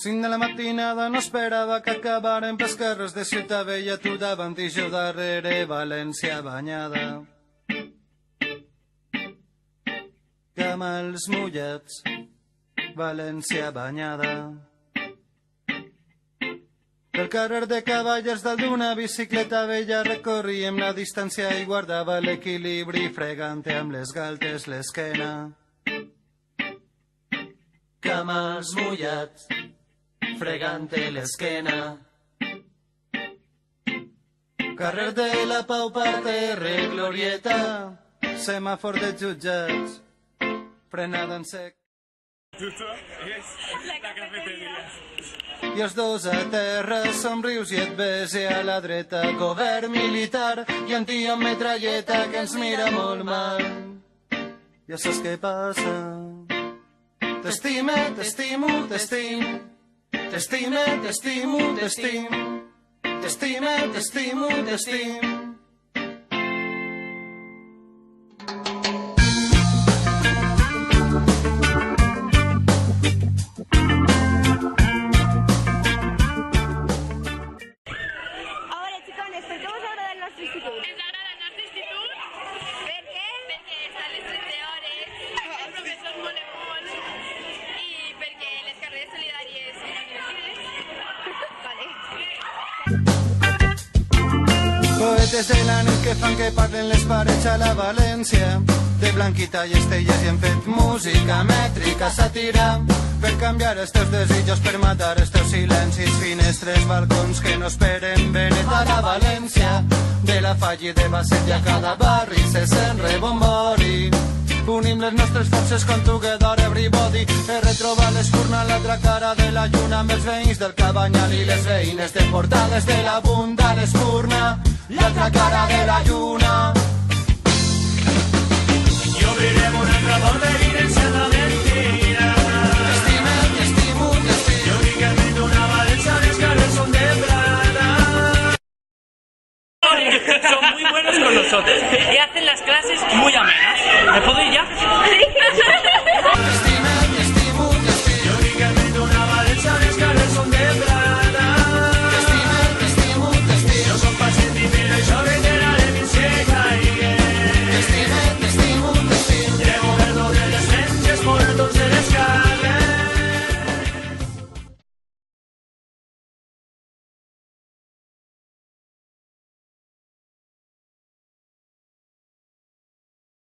5 de la matinada no esperava que acabaren pels carrers de Ciutat Vella, tu davant i jo darrere, València banyada. Camals mullats, València banyada. Pel carrer de Cavallers dalt d'una bicicleta vella recorríem la distància i guardava l'equilibri fregant amb les galtes l'esquena. Camals mullats, fregant-te l'esquena. Carrer de la Pau, parterre, glorieta, semàfor de jutjats, frenada en sec. La cafeteria. I els dos a terra, somrius i et bese a la dreta, govern militar i un tio amb metralleta que ens mira molt mal. Ja saps què passa? T'estime, t'estimo, t'estimo. T'estime, t'estimo, t'estimo. T'estime, t'estimo, t'estimo. Poetes de la nit que fan que parlen les parets a la València. De Blanquita i Estelles i hem fet música mètrica, sàtira, per canviar els teus desitjos, per matar els teus silencis, finestres, balcons que no esperen benet a la València. De la Falla i de Basset i a cada barri se sent rebombori. Unim les nostres forces con Together Everybody per retrobar l'escurna a l'altra cara de la lluna amb els veïns del Cabanyal i les veïnes de Portales de la Bunda, l'escurna, l'altra cara de la lluna. I obrirem una altra porta